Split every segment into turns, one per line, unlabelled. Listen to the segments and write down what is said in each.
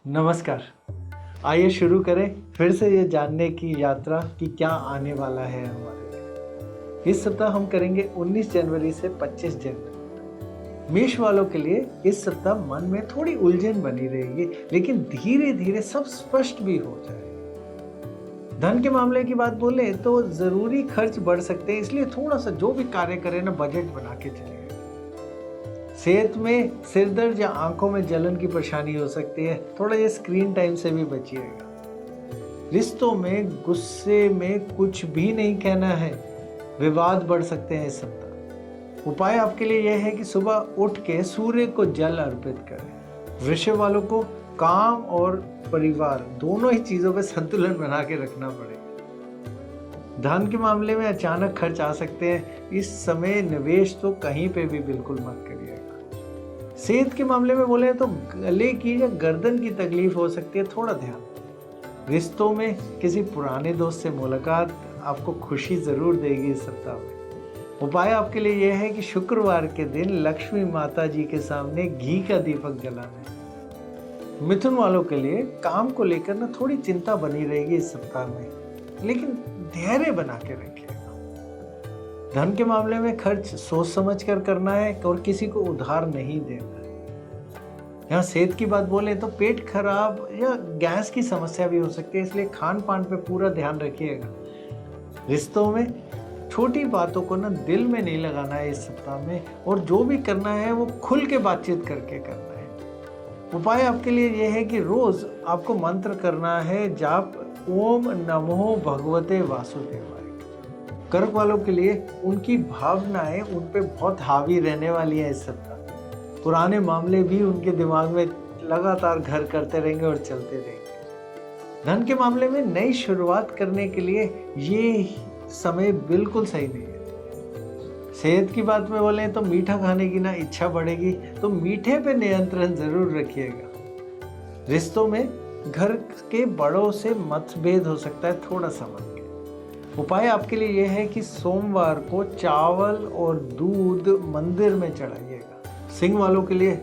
नमस्कार। आइए शुरू करें फिर से ये जानने की यात्रा कि क्या आने वाला है हमारे लिए। इस सप्ताह हम करेंगे 19 जनवरी से 25 जनवरी। मेष वालों के लिए इस सप्ताह मन में थोड़ी उलझन बनी रहेगी, लेकिन धीरे धीरे सब स्पष्ट भी हो जाएगा। धन के मामले की बात बोले तो जरूरी खर्च बढ़ सकते हैं, इसलिए थोड़ा सा जो भी कार्य करें ना, बजट बना के चलिए। सेहत में सिर दर्द या आंखों में जलन की परेशानी हो सकती है, थोड़ा ये स्क्रीन टाइम से भी बचिएगा। रिश्तों में गुस्से में कुछ भी नहीं कहना है, विवाद बढ़ सकते हैं इस सप्ताह। उपाय आपके लिए यह है कि सुबह उठ के सूर्य को जल अर्पित करें। वृषभ वालों को काम और परिवार दोनों ही चीजों पे संतुलन बना के रखना पड़ेगा। धन के मामले में अचानक खर्च आ सकते हैं, इस समय निवेश तो कहीं पे भी बिल्कुल मत करिएगा। सेहत के मामले में बोले तो गले की या गर्दन की तकलीफ हो सकती है, थोड़ा ध्यान। रिश्तों में किसी पुराने दोस्त से मुलाकात आपको खुशी जरूर देगी इस सप्ताह में। उपाय आपके लिए यह है कि शुक्रवार के दिन लक्ष्मी माता जी के सामने घी का दीपक जलाना है। मिथुन वालों के लिए काम को लेकर ना थोड़ी चिंता बनी रहेगी इस सप्ताह में, लेकिन धैर्य बना के रखिएगा। धन के मामले में खर्च सोच समझ कर करना है और किसी को उधार नहीं देना है। यहाँ सेहत की बात बोले तो पेट खराब या गैस की समस्या भी हो सकती है, इसलिए खान पान पे पूरा ध्यान रखिएगा। रिश्तों में छोटी बातों को ना दिल में नहीं लगाना है इस सप्ताह में, और जो भी करना है वो खुल के बातचीत करके करना है। उपाय आपके लिए यह है कि रोज आपको मंत्र करना है, जाप ओम नमो भगवते वासुदेवाय। कर्क वालों के लिए उनकी भावनाएं उन पे बहुत हावी रहने वाली है इस सप्ताह। पुराने मामले भी उनके दिमाग में लगातार घर करते रहेंगे और चलते रहेंगे। धन के मामले में नई शुरुआत करने के लिए ये समय बिल्कुल सही नहीं है। सेहत की बात में बोले तो मीठा खाने की ना इच्छा बढ़ेगी, तो मीठे पे नियंत्रण जरूर रखिएगा। रिश्तों में घर के बड़ों से मतभेद हो सकता है, थोड़ा समझ। उपाय आपके लिए यह है कि सोमवार को चावल और दूध मंदिर में चढ़ाइएगा। सिंह वालों के लिए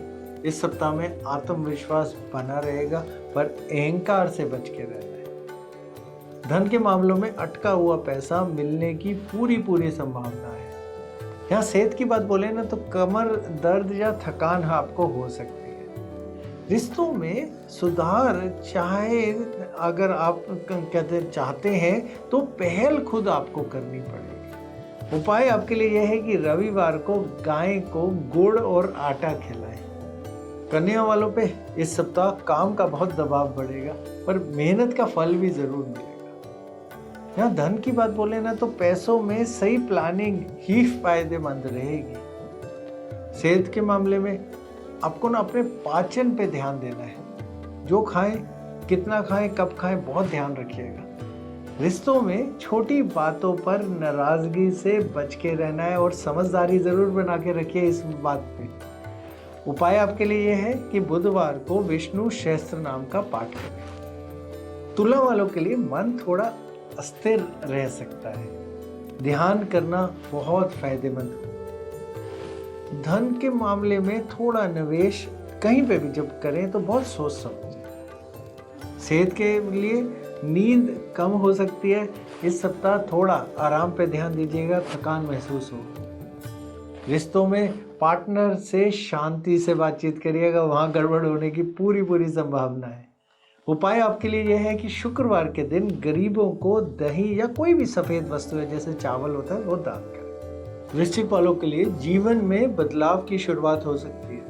इस सप्ताह में आत्मविश्वास बना रहेगा, पर अहंकार से बच के रहना है। धन के मामलों में अटका हुआ पैसा मिलने की पूरी संभावना है। यहाँ सेहत की बात बोले ना तो कमर दर्द या थकान आपको हो सकती है। रिश्तों में सुधार अगर आप चाहते हैं तो पहल खुद आपको करनी पड़ेगी। उपाय आपके लिए यह है कि रविवार को गाय को गुड़ और आटा खिलाएं। कन्या वालों पे इस सप्ताह काम का बहुत दबाव बढ़ेगा, पर मेहनत का फल भी जरूर मिलेगा। यहाँ धन की बात बोले ना तो पैसों में सही प्लानिंग ही फायदेमंद रहेगी। सेहत के मामले में आपको ना अपने पाचन पे ध्यान देना है। जो खाएं, कितना खाएं, कब खाएं, बहुत ध्यान रखिएगा। रिश्तों में छोटी बातों पर नाराजगी से बच के रहना है, और समझदारी जरूर बना के रखिए इस बात पे। उपाय आपके लिए यह है कि बुधवार को विष्णु सहस्त्र नाम का पाठ करें। तुला वालों के लिए मन थोड़ा अस्थिर रह सकता है, ध्यान करना बहुत फायदेमंद है। धन के मामले में थोड़ा निवेश कहीं पे भी जब करें तो बहुत सोच समझें। सेहत के लिए नींद कम हो सकती है इस सप्ताह, थोड़ा आराम पे ध्यान दीजिएगा, थकान महसूस हो। रिश्तों में पार्टनर से शांति से बातचीत करिएगा, वहां गड़बड़ होने की पूरी संभावना है। उपाय आपके लिए यह है कि शुक्रवार के दिन गरीबों को दही या कोई भी सफेद वस्तु है जैसे चावल होता है वो दान करें। वृश्चिक वालों के लिए जीवन में बदलाव की शुरुआत हो सकती है,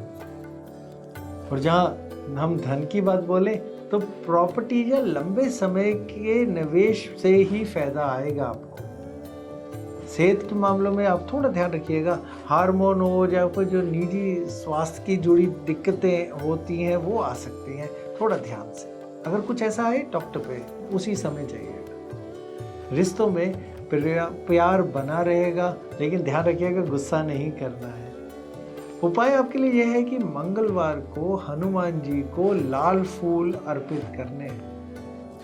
और जहां हम धन की बात बोले तो प्रॉपर्टी या लंबे समय के निवेश से ही फायदा आएगा आपको। सेहत के मामलों में आप थोड़ा ध्यान रखिएगा, हार्मोन हो या कोई जो निजी स्वास्थ्य की जुड़ी दिक्कतें होती हैं वो आ सकती हैं, थोड़ा ध्यान से। अगर कुछ ऐसा है डॉक्टर पे उसी समय जाइएगा। रिश्तों में प्यार बना रहेगा, लेकिन ध्यान रखिएगा गुस्सा नहीं करना है। उपाय आपके लिए यह है कि मंगलवार को हनुमान जी को लाल फूल अर्पित करने।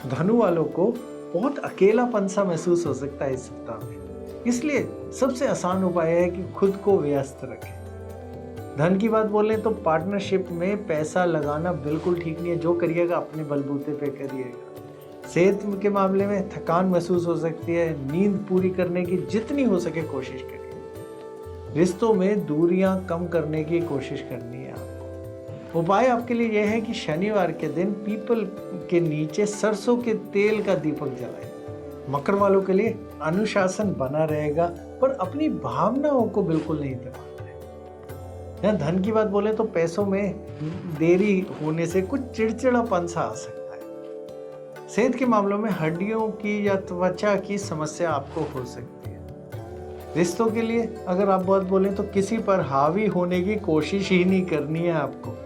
धनु वालों को बहुत अकेलापन सा महसूस हो सकता है इस सप्ताह में, इसलिए सबसे आसान उपाय है कि खुद को व्यस्त रखें। धन की बात बोलें तो पार्टनरशिप में पैसा लगाना बिल्कुल ठीक नहीं है। जो करिएगा अपने बलबूते पे करिएगा। सेहत के मामले में थकान महसूस हो सकती है। नींद पूरी करने की जितनी हो सके कोशिश करिए। रिश्तों में दूरियां कम करने की कोशिश करनी है आपको। उपाय आपके लिए यह है कि शनिवार के दिन पीपल के नीचे सरसों के तेल का दीपक जलाएं। मकर वालों के लिए अनुशासन बना रहेगा, पर अपनी भावनाओं को बिल्कुल नहीं दबाना है। यहाँ धन की बात बोले तो पैसों में देरी होने से कुछ चिड़चिड़ापन सा आ सकता है। सेहत के मामलों में हड्डियों की या त्वचा की समस्या आपको हो सकती है। रिश्तों के लिए अगर आप बात बोलें तो किसी पर हावी होने की कोशिश ही नहीं करनी है आपको।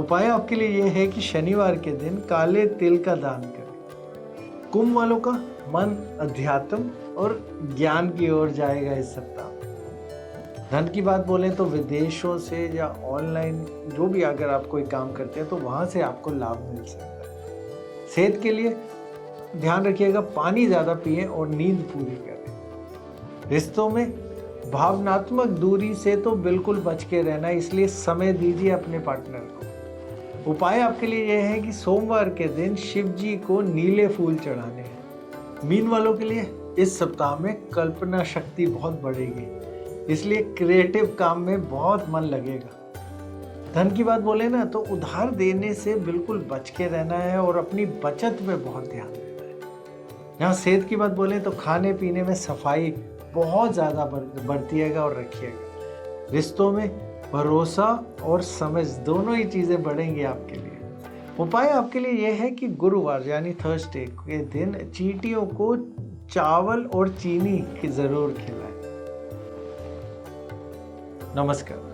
उपाय आपके लिए यह है कि शनिवार के दिन काले तिल का दान करें। कुंभ वालों का मन अध्यात्म और ज्ञान की ओर जाएगा इस सप्ताह। धन की बात बोलें तो विदेशों से या ऑनलाइन जो भी अगर आप कोई काम करते हैं तो वहां से आपको लाभ मिल सकता है। सेहत के लिए ध्यान रखिएगा, पानी ज़्यादा पिएं और नींद पूरी करें। रिश्तों में भावनात्मक दूरी से तो बिल्कुल बच के रहना, इसलिए समय दीजिए अपने पार्टनर को। उपाय आपके लिए यह है कि सोमवार के दिन शिव जी को नीले फूल चढ़ाने हैं। मीन वालों के लिए इस सप्ताह में कल्पना शक्ति बहुत बढ़ेगी, इसलिए क्रिएटिव काम में बहुत मन लगेगा। धन की बात बोले ना तो उधार देने से बिल्कुल बच के रहना है और अपनी बचत में बहुत ध्यान देना है। यहाँ सेहत की बात बोले तो खाने पीने में सफाई बहुत ज़्यादा बरतिएगा और रखिएगा। रिश्तों में भरोसा और समझ दोनों ही चीज़ें बढ़ेंगी आपके लिए। उपाय आपके लिए यह है कि गुरुवार यानी थर्सडे के दिन चींटियों को चावल और चीनी की ज़रूर खिलाएं। नमस्कार।